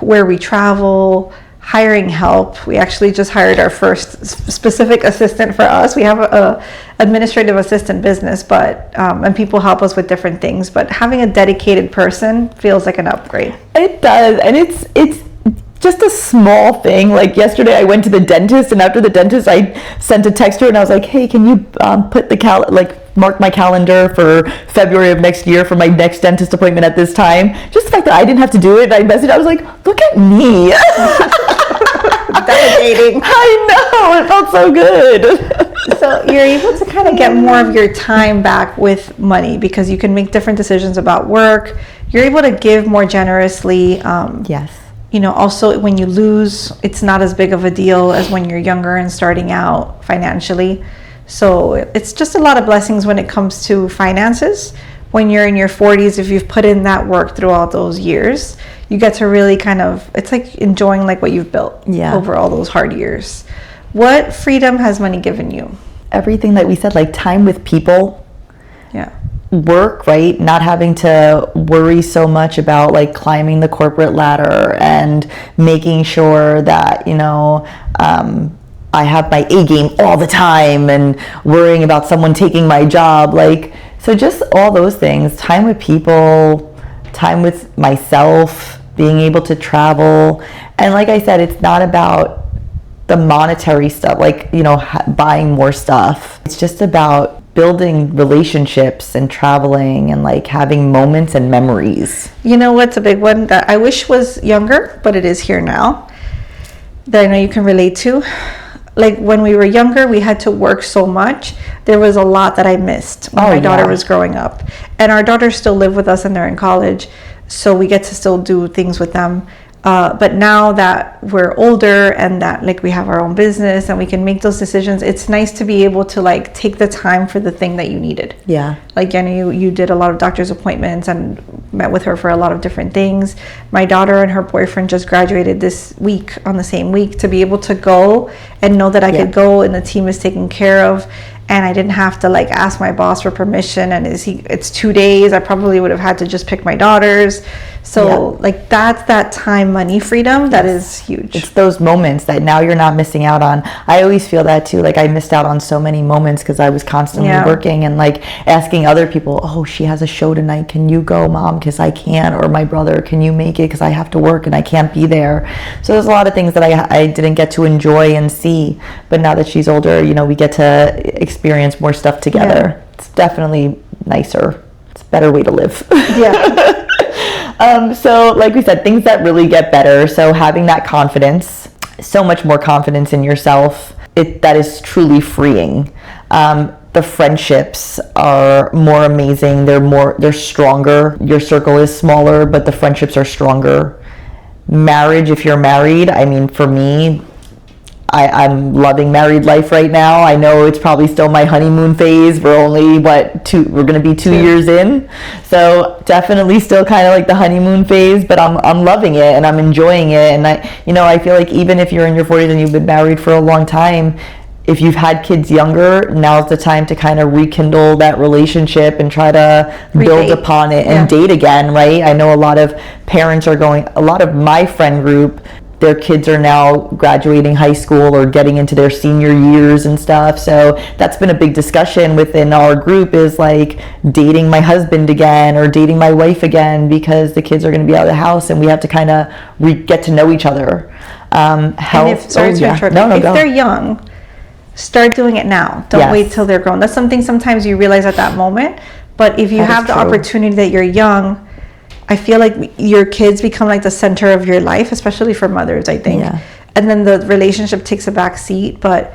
Speaker 1: where we travel, hiring help. We actually just hired our first specific assistant for us. We have a administrative assistant business, but and people help us with different things. But having a dedicated person feels like an upgrade.
Speaker 2: It does, and it's just a small thing. Like yesterday I went to the dentist, and after the dentist I sent a text to her and I was like, hey, can you put mark my calendar for February of next year for my next dentist appointment at this time. Just the fact that I didn't have to do it, I messaged, I was like, look at me.
Speaker 1: Delegating.
Speaker 2: I know, it felt so good.
Speaker 1: So you're able to kind of get more of your time back with money because you can make different decisions about work. You're able to give more generously.
Speaker 2: Yes.
Speaker 1: Also when you lose, it's not as big of a deal as when you're younger and starting out financially. So it's just a lot of blessings when it comes to finances. When you're in your 40s, if you've put in that work throughout those years, you get to really it's like enjoying like what you've built over all those hard years. What freedom has money given you?
Speaker 2: Everything that we said, like time with people.
Speaker 1: Yeah.
Speaker 2: Work, right? Not having to worry so much about like climbing the corporate ladder and making sure that, I have my A game all the time and worrying about someone taking my job. So just all those things, time with people, time with myself, being able to travel. And like I said, it's not about the monetary stuff, buying more stuff. It's just about building relationships and traveling and having moments and memories.
Speaker 1: You know what's a big one that I wish was younger, but it is here now, that I know you can relate to? When we were younger, we had to work so much. There was a lot that I missed when my daughter was growing up. And our daughters still live with us and they're in college, so we get to still do things with them. But now that we're older and that we have our own business and we can make those decisions, it's nice to be able to take the time for the thing that you needed.
Speaker 2: Yeah.
Speaker 1: You did a lot of doctor's appointments and met with her for a lot of different things. My daughter and her boyfriend just graduated this week on the same week, to be able to go and know that I could go and the team is taken care of. And I didn't have to ask my boss for permission, and it's 2 days. I probably would have had to just pick my daughters. So that's that time money freedom that is huge.
Speaker 2: It's those moments that now you're not missing out on. I always feel that too. I missed out on so many moments because I was constantly working and asking other people, oh, she has a show tonight, can you go, mom, because I can't, or my brother, can you make it because I have to work and I can't be there. So there's a lot of things that I didn't get to enjoy and see, but now that she's older, we get to experience more stuff together. It's definitely nicer. It's a better way to live.
Speaker 1: Yeah.
Speaker 2: So like we said, things that really get better. So having that confidence, so much more confidence in yourself, that is truly freeing. The friendships are more amazing. They're stronger. Your circle is smaller, but the friendships are stronger. Marriage, if you're married, for me, I'm loving married life right now. I know it's probably still my honeymoon phase. We're only we're going to be 2 years in. So definitely still kind of the honeymoon phase, but I'm loving it and I'm enjoying it. And I feel like even if you're in your 40s and you've been married for a long time, if you've had kids younger, now's the time to kind of rekindle that relationship and try to build upon it and date again, right? I know a lot of parents a lot of my friend group, their kids are now graduating high school or getting into their senior years and stuff. So that's been a big discussion within our group, is dating my husband again or dating my wife again, because the kids are going to be out of the house and we have to kind of get to know each other.
Speaker 1: If they're young, start doing it now. Don't wait till they're grown. That's something sometimes you realize at that moment. But if you have the opportunity that you're young, I feel like your kids become the center of your life, especially for mothers, I think. Yeah. And then the relationship takes a back seat. But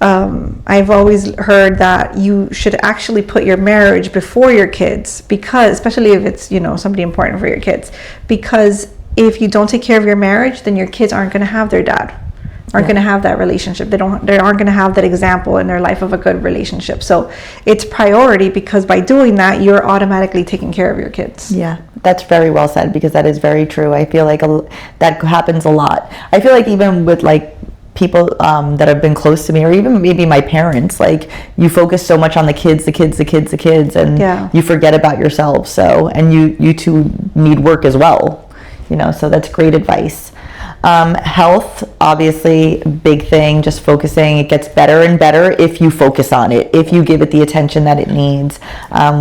Speaker 1: I've always heard that you should actually put your marriage before your kids, because especially if it's, somebody important for your kids, because if you don't take care of your marriage, then your kids aren't going to have their dad. aren't going to have that relationship. They aren't going to have that example in their life of a good relationship. So it's priority, because by doing that, you're automatically taking care of your kids.
Speaker 2: Yeah, that's very well said, because that is very true. I feel like that happens a lot. I feel like even with like people that have been close to me, or even maybe my parents, like you focus so much on the kids, and you forget about yourself. So, and you two need work as well, you know, so that's great advice. Health, obviously, big thing, just focusing. It gets better and better if you focus on it, if you give it the attention that it needs,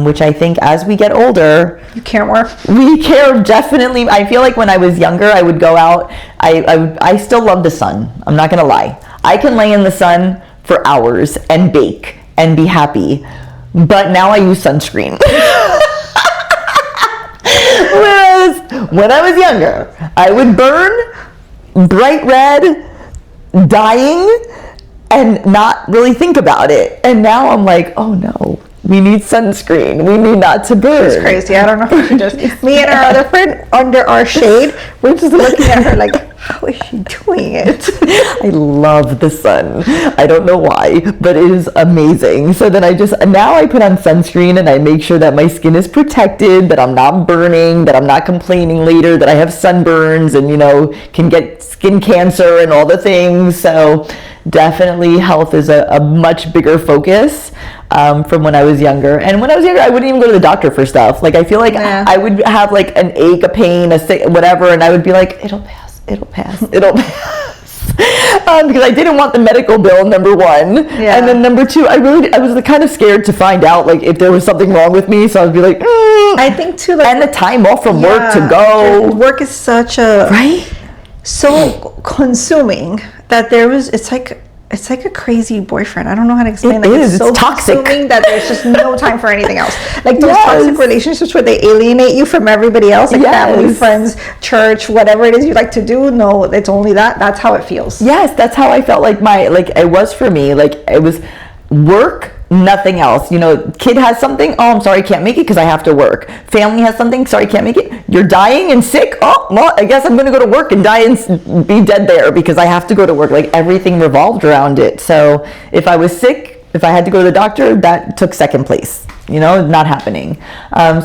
Speaker 2: which I think as we get older,
Speaker 1: you care more.
Speaker 2: We care, definitely. I feel like when I was younger, I would go out. I still love the sun. I'm not going to lie. I can lay in the sun for hours and bake and be happy. But now I use sunscreen. Whereas when I was younger, I would burn bright red, dying, and not really think about it. And now I'm like, oh no, we need sunscreen. We need not to burn.
Speaker 1: It's crazy. I don't know how she does. Me and our other friend under our shade, we're just looking at her like, how is she doing it?
Speaker 2: I love the sun. I don't know why, but it is amazing. So then now I put on sunscreen, and I make sure that my skin is protected, that I'm not burning, that I'm not complaining later that I have sunburns and, you know, can get skin cancer and all the things. So definitely health is a much bigger focus from when I was younger. And when I was younger, I wouldn't even go to the doctor for stuff. Like, I feel like I would have like an ache, a pain, whatever, and I would be like, it'll pass. Because I didn't want the medical bill, number one. Yeah. And then number two, I was kind of scared to find out like if there was something wrong with me. So I'd be like,
Speaker 1: I think too, like,
Speaker 2: and the time off from work to go.
Speaker 1: Work is such so consuming that it's like a crazy boyfriend. I don't know how to explain.
Speaker 2: It's
Speaker 1: so
Speaker 2: toxic.
Speaker 1: Consuming that there's just no time for anything else. Like those toxic relationships where they alienate you from everybody else, like family, friends, church, whatever it is you like to do. No, it's only that. That's how it feels.
Speaker 2: Yes, that's how I felt like it was for me. Like it was work, nothing else. You know, kid has something, oh, I'm sorry, I can't make it because I have to work. Family has something, sorry, I can't make it. You're dying and sick, oh, well, I guess I'm going to go to work and die and be dead there because I have to go to work. Like everything revolved around it. So if I was sick, if I had to go to the doctor, that took second place, you know, not happening.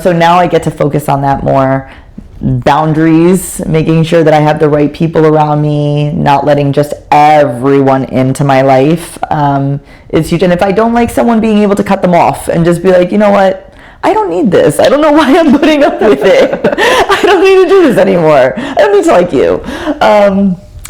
Speaker 2: So now I get to focus on that more. Boundaries, making sure that I have the right people around me, not letting just everyone into my life is huge. And if I don't like someone, being able to cut them off and just be like, you know what, I don't need this. I don't know why I'm putting up with it. I don't need to do this anymore. I don't need to like you.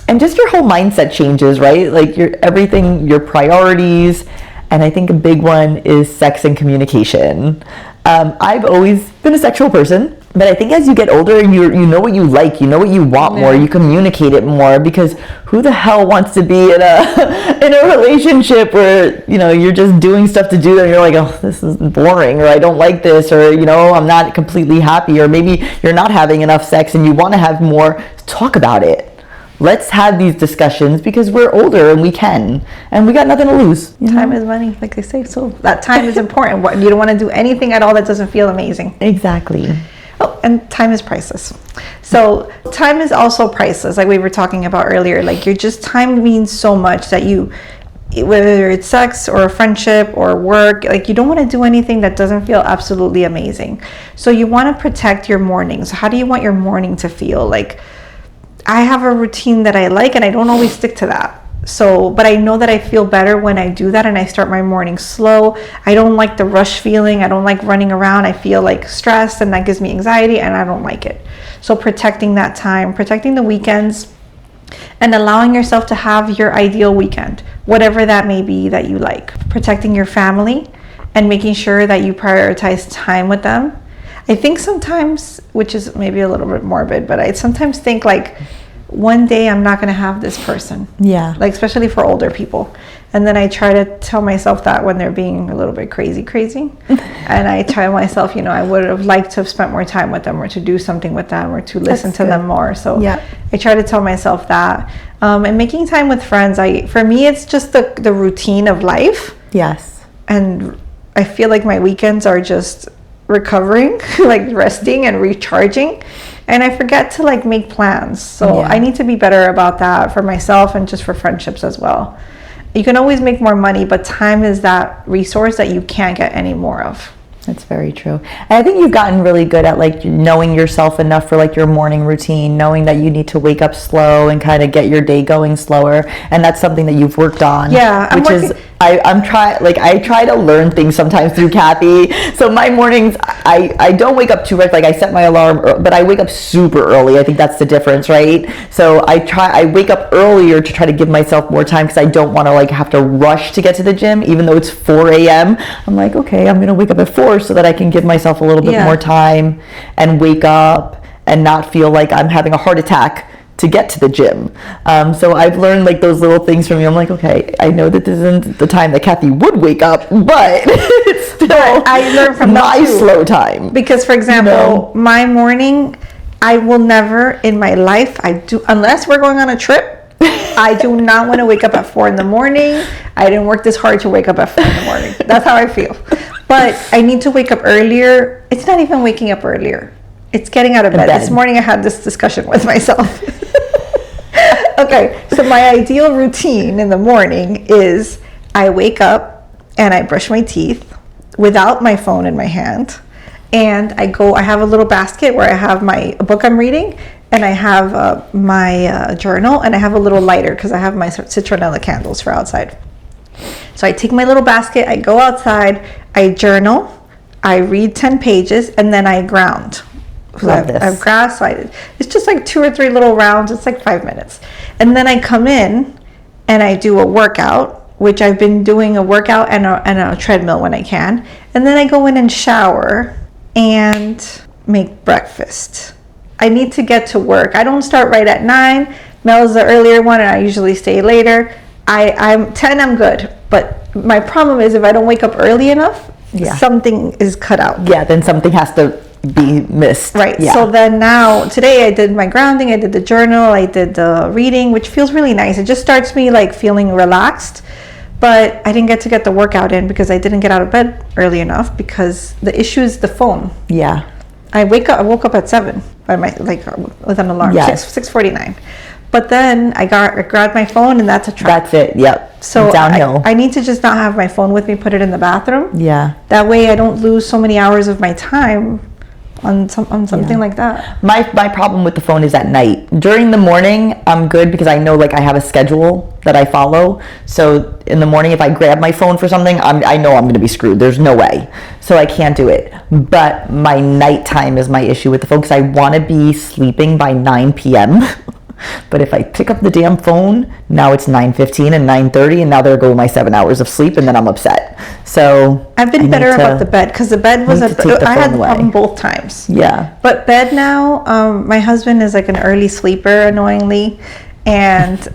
Speaker 2: And just your whole mindset changes, right? Like your priorities. And I think a big one is sex and communication. I've always been a sexual person. But I think as you get older, you know what you like, you know what you want more, you communicate it more, because who the hell wants to be in a relationship where, you know, you're just doing stuff to do and you're like, oh, this is boring, or I don't like this, or, you know, I'm not completely happy, or maybe you're not having enough sex and you want to have more. Talk about it. Let's have these discussions because we're older and we can, and we got nothing to lose.
Speaker 1: Time is money, like they say, so that time is important. You don't want to do anything at all that doesn't feel amazing.
Speaker 2: Exactly.
Speaker 1: Oh, and time is priceless. So time is also priceless, like we were talking about earlier. Like time means so much that whether it's sex or a friendship or work, like you don't want to do anything that doesn't feel absolutely amazing. So you want to protect your mornings. How do you want your morning to feel? Like I have a routine that I like and I don't always stick to that. So, but I know that I feel better when I do that and I start my morning slow. I don't like the rush feeling. I don't like running around. I feel like stressed and that gives me anxiety and I don't like it. So protecting that time, protecting the weekends, and allowing yourself to have your ideal weekend, whatever that may be that you like. Protecting your family and making sure that you prioritize time with them. I think sometimes, which is maybe a little bit morbid, but I sometimes think like, one day I'm not going to have this person.
Speaker 2: Yeah.
Speaker 1: Like, especially for older people. And then I try to tell myself that when they're being a little bit crazy. And I tell myself, you know, I would have liked to have spent more time with them, or to do something with them, or to listen to them more. So I try to tell myself that. And making time with friends, for me, it's just the routine of life.
Speaker 2: Yes.
Speaker 1: And I feel like my weekends are just recovering, like resting and recharging, and I forget to like make plans. So I need to be better about that for myself and just for friendships as well. You can always make more money, but time is that resource that you can't get any more of.
Speaker 2: That's very true. And I think you've gotten really good at like knowing yourself enough for like your morning routine, knowing that you need to wake up slow and kind of get your day going slower. And that's something that you've worked on.
Speaker 1: Yeah.
Speaker 2: I try to learn things sometimes through Cathy. So my mornings, I don't wake up too early. Like I set my alarm, but I wake up super early. I think that's the difference, right? So I wake up earlier to try to give myself more time because I don't want to like have to rush to get to the gym, even though it's 4 a.m. I'm like, okay, I'm going to wake up at 4 so that I can give myself a little bit more time and wake up and not feel like I'm having a heart attack to get to the gym. So I've learned like those little things from you. I'm like, okay, I know that this isn't the time that Cathy would wake up, but it's still
Speaker 1: I learned from
Speaker 2: my slow time.
Speaker 1: Because for example, my morning, I will never in my life, unless we're going on a trip, I do not want to wake up at 4 in the morning. I didn't work this hard to wake up at 4 in the morning. That's how I feel. But I need to wake up earlier. It's not even waking up earlier. It's getting out of bed. This morning I had this discussion with myself. Okay, so my ideal routine in the morning is I wake up and I brush my teeth without my phone in my hand. And I have a little basket where I have a book I'm reading, and I have my journal, and I have a little lighter because I have my citronella candles for outside. So I take my little basket, I go outside, I journal, I read 10 pages, and then I ground. I've grass, so it's just like 2 or 3 little rounds. It's like 5 minutes. And then I come in and I do a workout, which I've been doing a workout and a treadmill when I can. And then I go in and shower and make breakfast. I need to get to work. I don't start right at 9. Mel's the earlier one, and I usually stay later. I'm 10, I'm good. But my problem is if I don't wake up early enough, something is cut out.
Speaker 2: Yeah, then something has to be missed.
Speaker 1: Right. Yeah. So then today I did my grounding, I did the journal, I did the reading, which feels really nice. It just starts me like feeling relaxed. But I didn't get the workout in because I didn't get out of bed early enough because the issue is the phone.
Speaker 2: Yeah.
Speaker 1: I woke up at 7 with an alarm. 6:49. But then I grabbed my phone and that's a trap.
Speaker 2: That's it. Yep.
Speaker 1: So
Speaker 2: downhill.
Speaker 1: I need to just not have my phone with me, put it in the bathroom.
Speaker 2: Yeah.
Speaker 1: That way I don't lose so many hours of my time on something like that.
Speaker 2: My problem with the phone is at night. During the morning, I'm good because I know like I have a schedule that I follow. So in the morning, if I grab my phone for something, I know I'm going to be screwed. There's no way. So I can't do it. But my nighttime is my issue with the phone because I want to be sleeping by 9 p.m. But if I pick up the damn phone, now it's 9:15 and 9:30, and now there go my 7 hours of sleep, and then I'm upset. So
Speaker 1: I've been better about the bed because the bed was I had the problem both times.
Speaker 2: Yeah.
Speaker 1: But bed now, my husband is like an early sleeper, annoyingly, and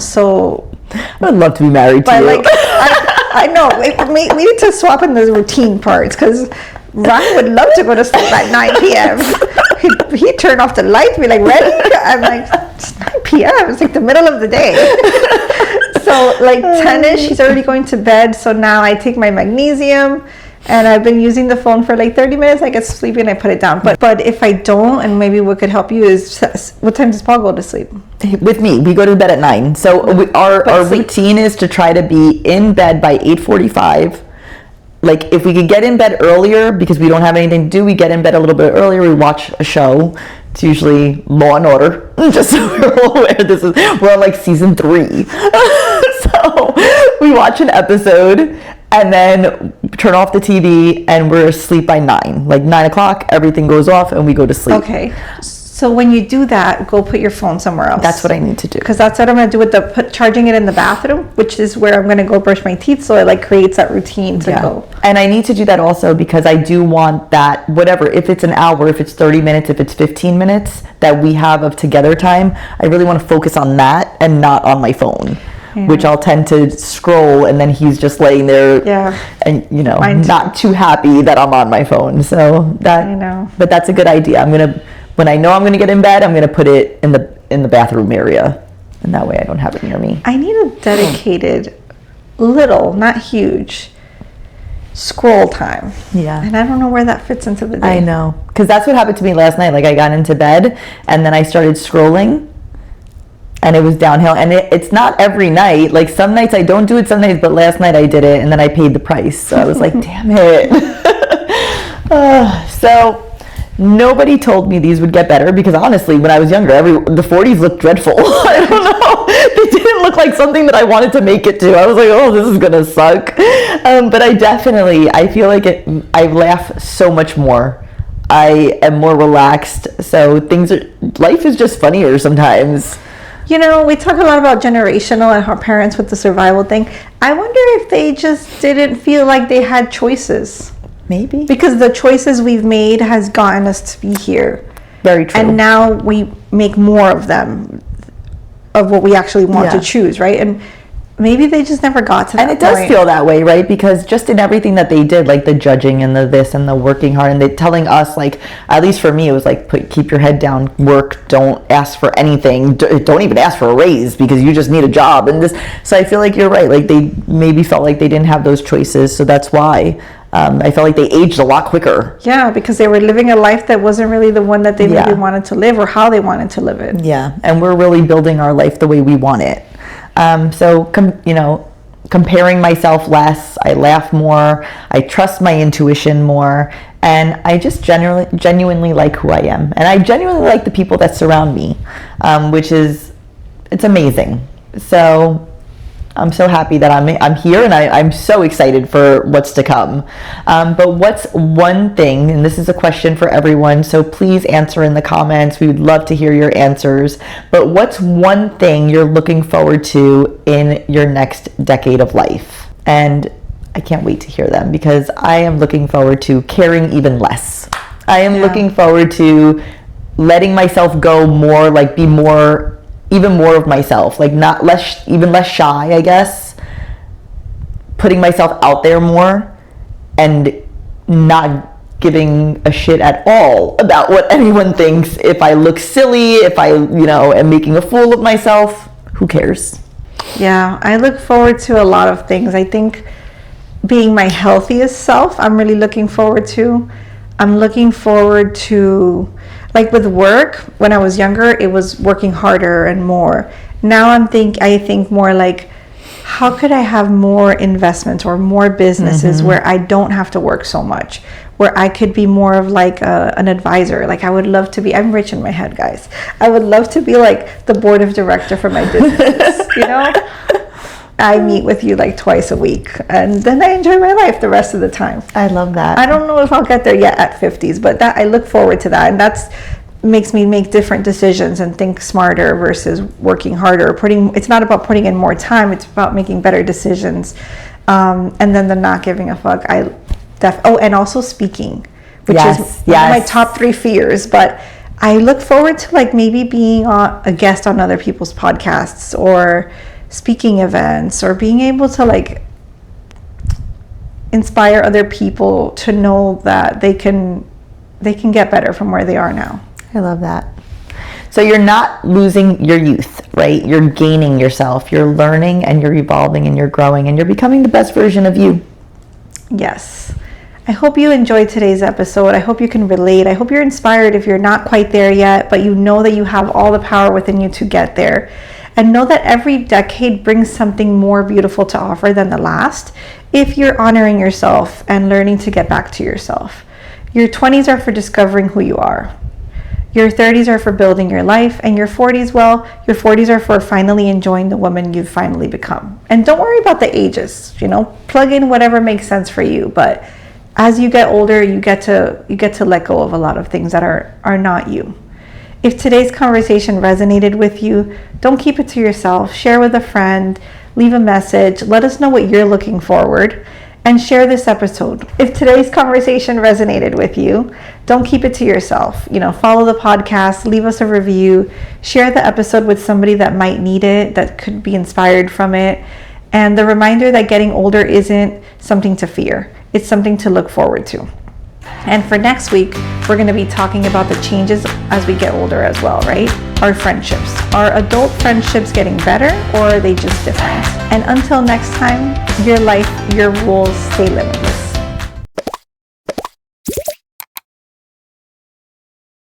Speaker 1: so.
Speaker 2: I'd love to be married to you.
Speaker 1: Like, I know we need to swap in the routine parts because Ryan would love to go to sleep at 9 p.m. He'd turn off the lights, be like, ready? I'm like, it's 9 p.m. It's like the middle of the day. So like 10ish, he's already going to bed. So now I take my magnesium and I've been using the phone for like 30 minutes. I get sleepy and I put it down. But if I don't, and maybe what could help you is, what time does Paul go to sleep?
Speaker 2: With me, we go to bed at 9. So our routine is to try to be in bed by 8:45. Like if we could get in bed earlier because we don't have anything to do, we get in bed a little bit earlier, we watch a show. It's usually Law and Order, just so we're all aware we're on like season 3. So we watch an episode and then turn off the TV and we're asleep by 9. Like 9 o'clock, everything goes off and we go to sleep.
Speaker 1: Okay. So when you do that, go put your phone somewhere else.
Speaker 2: That's what I need to do.
Speaker 1: Because that's what I'm going to do with charging it in the bathroom, which is where I'm going to go brush my teeth. So it like creates that routine to go.
Speaker 2: And I need to do that also because I do want that, whatever, if it's an hour, if it's 30 minutes, if it's 15 minutes that we have of together time, I really want to focus on that and not on my phone. Yeah. Which I'll tend to scroll and then he's just laying there and not too happy that I'm on my phone. So but that's a good idea. When I know I'm going to get in bed, I'm going to put it in the bathroom area, and that way I don't have it near me.
Speaker 1: I need a dedicated, little, not huge, scroll time.
Speaker 2: Yeah.
Speaker 1: And I don't know where that fits into the day.
Speaker 2: I know. Because that's what happened to me last night. Like, I got into bed and then I started scrolling and it was downhill. And it's not every night. Like, some nights I don't do it, some nights, but last night I did it and then I paid the price. So I was like, damn it. So nobody told me these would get better, because honestly, when I was younger, the 40s looked dreadful. I don't know. They didn't look like something that I wanted to make it to. I was like, oh, this is going to suck. But I feel like I laugh so much more. I am more relaxed. So life is just funnier sometimes.
Speaker 1: You know, we talk a lot about generational and our parents with the survival thing. I wonder if they just didn't feel like they had choices.
Speaker 2: Maybe.
Speaker 1: Because the choices we've made has gotten us to be here.
Speaker 2: Very true.
Speaker 1: And now we make more of them, of what we actually want to choose, right? And maybe they just never got to that point.
Speaker 2: And it does feel that way, right? Because just in everything that they did, like the judging and the this and the working hard, and they telling us, like, at least for me, it was like, keep your head down, work, don't ask for anything, don't even ask for a raise because you just need a job. And this, so I feel like you're right. Like, they maybe felt like they didn't have those choices, so that's why. I felt like they aged a lot quicker.
Speaker 1: Yeah, because they were living a life that wasn't really the one that they maybe wanted to live or how they wanted to live it.
Speaker 2: Yeah, and we're really building our life the way we want it. Comparing myself less, I laugh more, I trust my intuition more, and I just genuinely like who I am. And I genuinely like the people that surround me, it's amazing. So I'm so happy that I'm here, and I'm so excited for what's to come. But what's one thing, and this is a question for everyone, so please answer in the comments. We would love to hear your answers. But what's one thing you're looking forward to in your next decade of life? And I can't wait to hear them, because I am looking forward to caring even less. I am looking forward to letting myself go more, like be more, even more of myself, like even less shy, I guess, putting myself out there more and not giving a shit at all about what anyone thinks. If I look silly, if I, am making a fool of myself, who cares?
Speaker 1: Yeah, I look forward to a lot of things. I think being my healthiest self, I'm really looking forward to. I'm looking forward to, like with work, when I was younger, it was working harder and more. Now I think more like, how could I have more investments or more businesses where I don't have to work so much, where I could be more of like an advisor. Like, I would love to be, I'm rich in my head, guys. I would love to be like the board of director for my business, I meet with you like twice a week, and then I enjoy my life the rest of the time.
Speaker 2: I love that.
Speaker 1: I don't know if I'll get there yet at 50s, but I look forward to that, and that's makes me make different decisions and think smarter versus working harder. It's not about putting in more time; it's about making better decisions, and then the not giving a fuck. And also speaking, which is one of my top 3 fears, but I look forward to like maybe being a guest on other people's podcasts or speaking events, or being able to like inspire other people to know that they can get better from where they are now.
Speaker 2: I love that. So you're not losing your youth, right? You're gaining yourself. You're learning and you're evolving and you're growing and you're becoming the best version of you.
Speaker 1: Yes. I hope you enjoyed today's episode. I hope you can relate. I hope you're inspired if you're not quite there yet, but you know that you have all the power within you to get there. And know that every decade brings something more beautiful to offer than the last if you're honoring yourself and learning to get back to yourself. Your 20s are for discovering who you are. Your 30s are for building your life, and your 40s, your 40s are for finally enjoying the woman you've finally become. And don't worry about the ages, plug in whatever makes sense for you. But as you get older, you get to let go of a lot of things that are not you. If today's conversation resonated with you, don't keep it to yourself. Share with a friend, leave a message, let us know what you're looking forward, and share this episode. If today's conversation resonated with you, don't keep it to yourself. Follow the podcast, leave us a review, share the episode with somebody that might need it, that could be inspired from it. And the reminder that getting older isn't something to fear. It's something to look forward to. And for next week, we're going to be talking about the changes as we get older as well, right? Our friendships. Are adult friendships getting better, or are they just different? And until next time, your life, your rules, stay limitless.